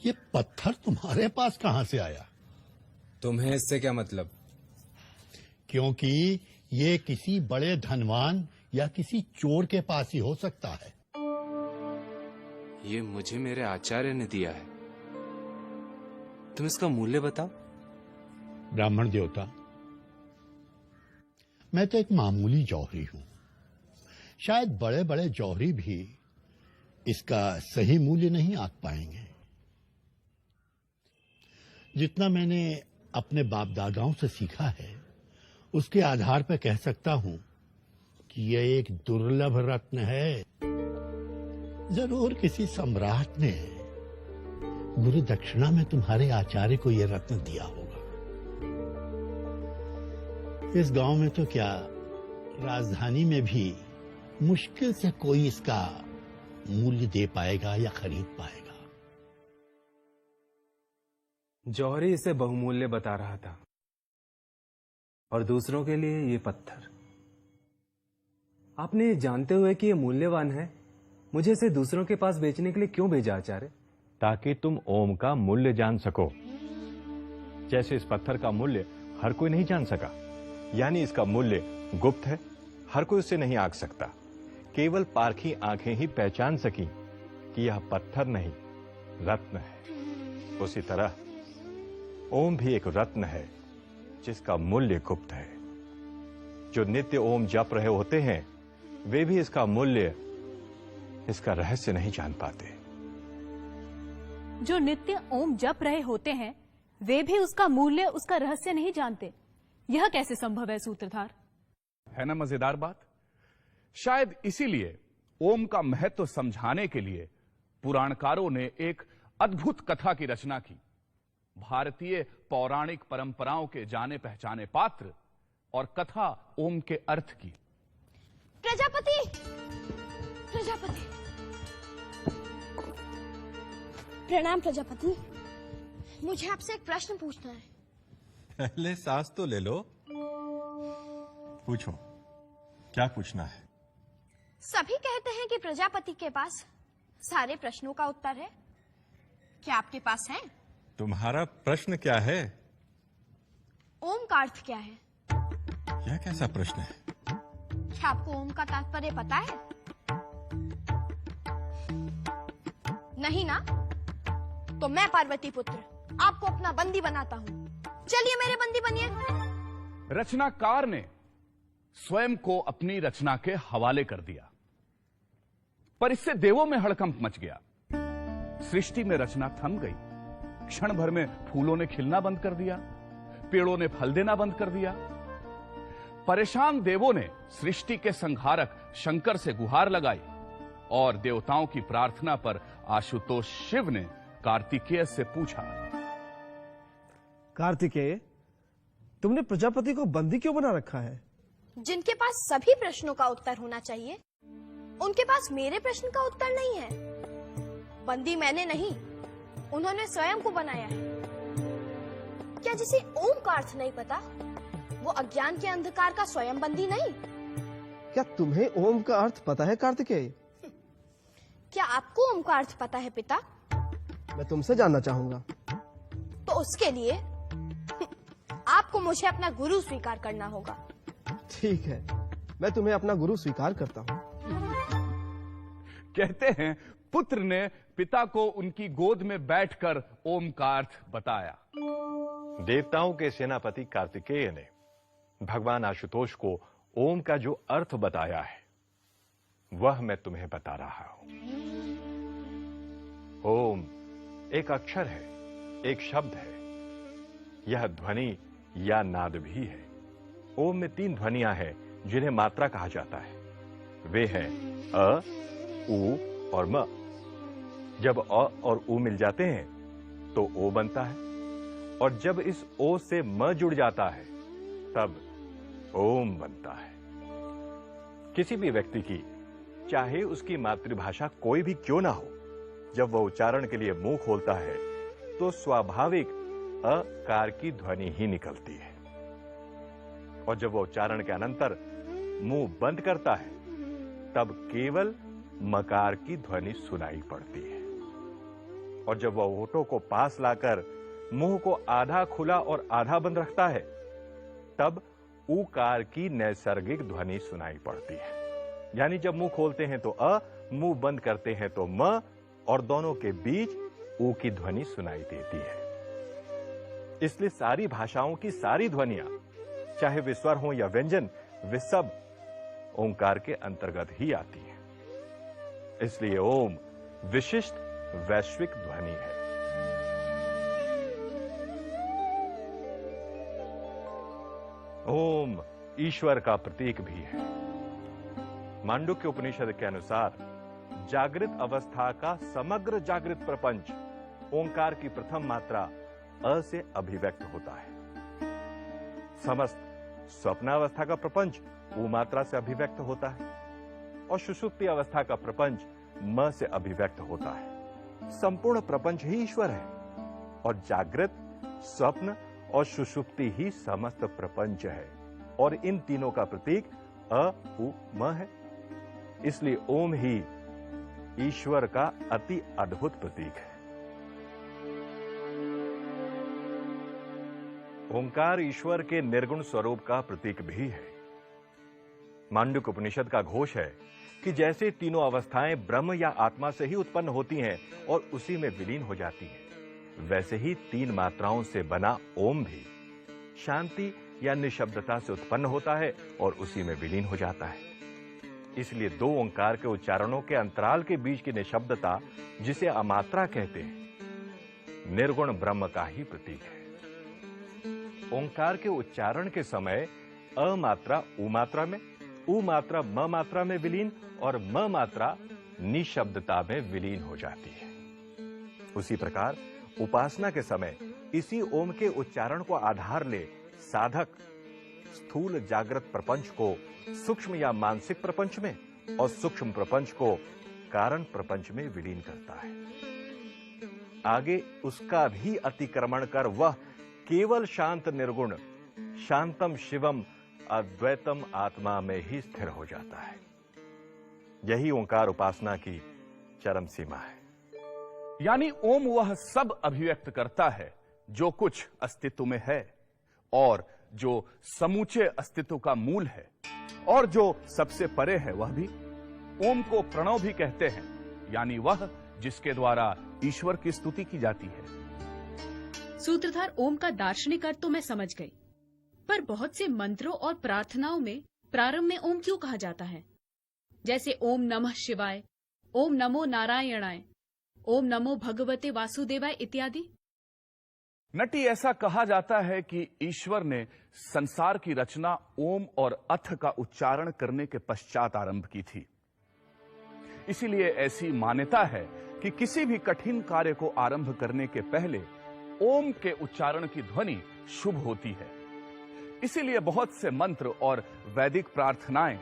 ये पत्थर तुम्हारे पास कहां से आया? तुम्हें इससे क्या मतलब? क्योंकि ये किसी बड़े धनवान या किसी चोर के पास ही हो सकता है। ये मुझे मेरे आचार्य ने दिया है। तुम इसका मूल्य बताओ। ब्राह्मण देवता, मैं तो एक मामूली जौहरी हूं। शायद बड़े बड़े जौहरी भी इसका सही मूल्य नहीं आंक पाएंगे। जितना मैंने अपने बाप दादाओं से सीखा है, उसके आधार पर कह सकता हूं कि यह एक दुर्लभ रत्न है। जरूर किसी सम्राट ने गुरु दक्षिणा में तुम्हारे आचार्य को यह रत्न दिया होगा। इस गांव में तो क्या, राजधानी में भी मुश्किल से कोई इसका मूल्य दे पाएगा या खरीद पाएगा। जौहरी इसे बहुमूल्य बता रहा था, और दूसरों के लिए ये पत्थर। आपने ये जानते हुए कि ये मूल्यवान है, मुझे इसे दूसरों के पास बेचने के लिए क्यों भेजा आचार्य? ताकि तुम ओम का मूल्य जान सको। जैसे इस पत्थर का मूल्य हर कोई नहीं जान सका, यानी इसका मूल्य गुप्त है, हर कोई उसे नहीं आंक सकता। केवल पारखी आंखें ही पहचान सकी कि यह पत्थर नहीं, रत्न है। उसी तरह ओम भी एक रत्न है जिसका मूल्य गुप्त है। जो नित्य ओम जप रहे होते हैं, वे भी इसका मूल्य, इसका रहस्य नहीं जान पाते। जो नित्य ओम जप रहे होते हैं, वे भी उसका मूल्य, उसका रहस्य नहीं जानते। यह कैसे संभव है सूत्रधार? है ना मजेदार बात? शायद इसीलिए ओम का महत्व समझाने के लिए पुराणकारों ने एक अद्भुत कथा की रचना की। भारतीय पौराणिक परंपराओं के जाने पहचाने पात्र और कथा ओम के अर्थ की। प्रजापति, प्रजापति, प्रणाम प्रजापति। मुझे आपसे एक प्रश्न पूछना है। पहले सांस तो ले लो। पूछो, क्या पूछना है? सभी कहते हैं कि प्रजापति के पास सारे प्रश्नों का उत्तर है। क्या आपके पास है? तुम्हारा प्रश्न क्या है? ओम का अर्थ क्या है? यह कैसा प्रश्न है? क्या आपको ओम का तात्पर्य पता है? नहीं ना? तो मैं पार्वती पुत्र आपको अपना बंदी बनाता हूं। चलिए मेरे बंदी बनिए। रचनाकार ने स्वयं को अपनी रचना के हवाले कर दिया, पर इससे देवों में हड़कंप मच गया। सृष्टि में रचना थम गई। क्षण भर में फूलों ने खिलना बंद कर दिया, पेड़ों ने फल देना बंद कर दिया। परेशान देवों ने सृष्टि के संहारक शंकर से गुहार लगाई, और देवताओं की प्रार्थना पर आशुतोष शिव ने कार्तिकेय से पूछा, कार्तिकेय, तुमने प्रजापति को बंदी क्यों बना रखा है? जिनके पास सभी प्रश्नों का उत्तर होना चाहिए, उनके पास मेरे प्रश्न का उत्तर नहीं है। बंदी मैंने नहीं, उन्होंने स्वयं को बनाया है। क्या जिसे ओम का अर्थ नहीं पता, वो अज्ञान के अंधकार का स्वयं बंदी नहीं? क्या तुम्हें ओम का अर्थ पता है कार्तिकेय? क्या आपको ओम का अर्थ पता है पिता? मैं तुमसे जानना चाहूंगा। तो उसके लिए आपको मुझे अपना गुरु स्वीकार करना होगा। ठीक है, मैं तुम्हें अपना गुरु स्वीकार करता हूँ। कहते हैं पुत्र ने पिता को उनकी गोद में बैठकर ओम का अर्थ बताया। देवताओं के सेनापति कार्तिकेय ने भगवान आशुतोष को ओम का जो अर्थ बताया है, वह मैं तुम्हें बता रहा हूं। ओम एक अक्षर है, एक शब्द है। यह ध्वनि या नाद भी है। ओम में 3 ध्वनियां हैं जिन्हें मात्रा कहा जाता है। वे हैं अ, उ और म। जब अ और उ मिल जाते हैं तो ओ बनता है, और जब इस ओ से म जुड़ जाता है तब ओम बनता है। किसी भी व्यक्ति की, चाहे उसकी मातृभाषा कोई भी क्यों ना हो, जब वह उच्चारण के लिए मुंह खोलता है तो स्वाभाविक अकार की ध्वनि ही निकलती है, और जब वह उच्चारण के अनंतर मुंह बंद करता है तब केवल मकार की ध्वनि सुनाई पड़ती है। और जब वह होठों को पास लाकर मुंह को आधा खुला और आधा बंद रखता है, तब ऊकार की नैसर्गिक ध्वनि सुनाई पड़ती है। यानी जब मुंह खोलते हैं तो अ, मुंह बंद करते हैं तो म, और दोनों के बीच ऊ की ध्वनि सुनाई देती है। इसलिए सारी भाषाओं की सारी ध्वनियां, चाहे वे स्वर हों या व्यंजन, वे सब ओंकार के अंतर्गत ही आती हैं। इसलिए ओम विशिष्ट वैश्विक ध्वनि है। ओम ईश्वर का प्रतीक भी है। मांडुक्य उपनिषद के अनुसार जागृत अवस्था का समग्र जागृत प्रपंच ओंकार की प्रथम मात्रा अ से अभिव्यक्त होता है। समस्त स्वप्नावस्था का प्रपंच ऊ मात्रा से अभिव्यक्त होता है और सुषुप्ति अवस्था का प्रपंच म से अभिव्यक्त होता है। संपूर्ण प्रपंच ही ईश्वर है और जागृत, स्वप्न और सुषुप्ति ही समस्त प्रपंच है, और इन तीनों का प्रतीक अ, उ, म है। इसलिए ओम ही ईश्वर का अति अद्भुत प्रतीक है। ओंकार ईश्वर के निर्गुण स्वरूप का प्रतीक भी है। मांडुक्य उपनिषद का घोष है कि जैसे तीनों अवस्थाएं ब्रह्म या आत्मा से ही उत्पन्न होती हैं और उसी में विलीन हो जाती हैं, वैसे ही तीन मात्राओं से बना ओम भी शांति या निशब्दता से उत्पन्न होता है और उसी में विलीन हो जाता है। इसलिए दो ओंकार के उच्चारणों के अंतराल के बीच की निशब्दता, जिसे अमात्रा कहते हैं, निर्गुण ब्रह्म का ही प्रतीक है। ओंकार के उच्चारण के समय अ मात्रा उ मात्रा में, उ मात्रा म मात्रा में विलीन और म मात्रा निशब्दता में विलीन हो जाती है। उसी प्रकार उपासना के समय इसी ओम के उच्चारण को आधार ले साधक स्थूल जागृत प्रपंच को सूक्ष्म या मानसिक प्रपंच में और सूक्ष्म प्रपंच को कारण प्रपंच में विलीन करता है। आगे उसका भी अतिक्रमण कर वह केवल शांत निर्गुण शांतम शिवम अद्वैतम आत्मा में ही स्थिर हो जाता है। यही ओंकार उपासना की चरम सीमा है। यानी ओम वह सब अभिव्यक्त करता है जो कुछ अस्तित्व में है और जो समूचे अस्तित्व का मूल है, और जो सबसे परे है वह भी। ओम को प्रणव भी कहते हैं, यानी वह जिसके द्वारा ईश्वर की स्तुति की जाती है। सूत्रधार ओम का दार्शनिक अर्थ तो मैं समझ गई, पर बहुत से मंत्रों और प्रार्थनाओं में प्रारंभ में ओम क्यों कहा जाता है? जैसे ओम नमः शिवाय, ओम नमो नारायणाय, ओम नमो भगवते वासुदेवाय इत्यादि। नटी, ऐसा कहा जाता है कि ईश्वर ने संसार की रचना ओम और अथ का उच्चारण करने के पश्चात आरंभ की थी। इसीलिए ऐसी मान्यता है कि किसी भी कठिन कार्य को आरंभ करने के पहले ओम के उच्चारण की ध्वनि शुभ होती है। इसीलिए बहुत से मंत्र और वैदिक प्रार्थनाएं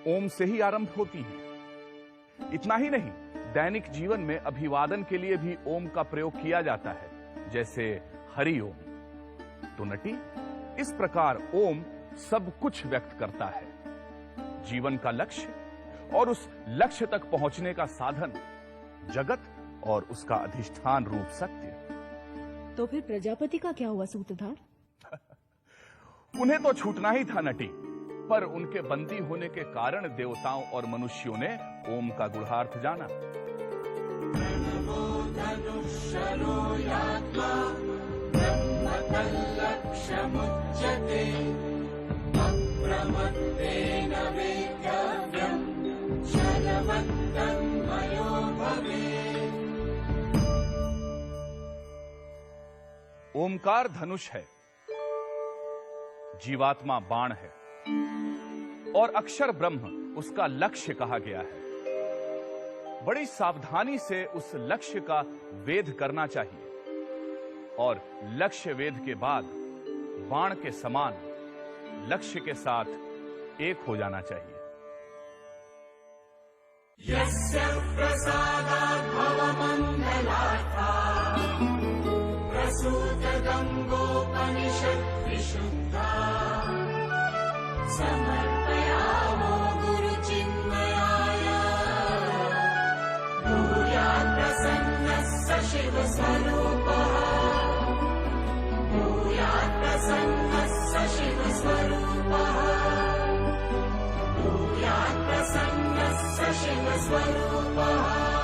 ओम से ही आरंभ होती हैं। इतना ही नहीं, दैनिक जीवन में अभिवादन के लिए भी ओम का प्रयोग किया जाता है, जैसे हरि ओम। तो नटी, इस प्रकार ओम सब कुछ व्यक्त करता है, जीवन का लक्ष्य और उस लक्ष्य तक पहुंचने का साधन, जगत और उसका अधिष्ठान रूप सत्य। तो फिर प्रजापति का क्या हुआ सूत्रधार? उन्हें तो छूटना ही था नटी, पर उनके बंदी होने के कारण देवताओं और मनुष्यों ने ओम का गूढ़ार्थ जाना। ओमकार धनुष है, जीवात्मा बाण है और अक्षर ब्रह्म उसका लक्ष्य कहा गया है। बड़ी सावधानी से उस लक्ष्य का वेध करना चाहिए और लक्ष्य वेध के बाद बाण के समान लक्ष्य के साथ एक हो जाना चाहिए। यस्य प्रसादात् भवमङ्गलार्था प्रसूतगं गोपनिषत् विशुद्धा समर्पयामो गुरुचिन्मयाय भूयात् प्रसन्नः स शिवः शिवस्वरूपः भूयात् प्रसन्नः स शिवस्वरूपः भूयात् प्रसन्नः स शिवस्वरूपः